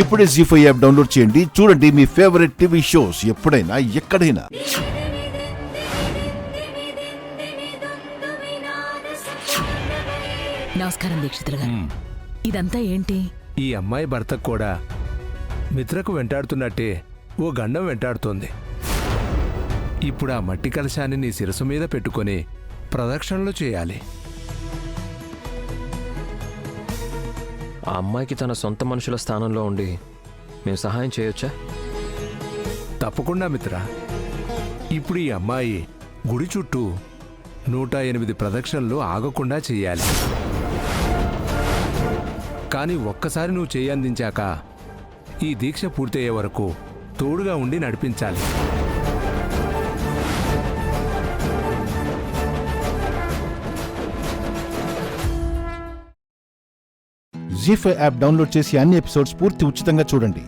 ఇప్పుడే జీ5 app download చేయండి. చూడండి మీ ఫేవరెట్ టీవీ షోస్ ఎప్పుడైనా ఎక్కడైనా. నమస్కారం దీక్షితులు గారు. ఇదంతా ఏంటి? ఈ అమ్మాయి భర్తకు కూడా మిత్రకు వెంటాడుతున్నట్టే ఓ గండం వెంటాడుతోంది. ఇప్పుడు ఆ మట్టి కలశాన్ని నీ శిరసు మీద పెట్టుకొని ప్రదక్షిణలు చేయాలి. ఆ అమ్మాయికి తన సొంత మనుషుల స్థానంలో ఉండి మేము సహాయం చేయొచ్చా? తప్పకుండా మిత్ర. ఇప్పుడు ఈ అమ్మాయి గుడి చుట్టూ 108 ప్రదక్షిణలు ఆగకుండా చెయ్యాలి. కానీ ఒక్కసారి నువ్వు చేయందించాక ఈ దీక్ష పూర్తయ్యే వరకు తోడుగా ఉండి నడిపించాలి. జీ5 యాప్ డౌన్లోడ్ చేసి అన్ని ఎపిసోడ్స్ పూర్తి ఉచితంగా చూడండి.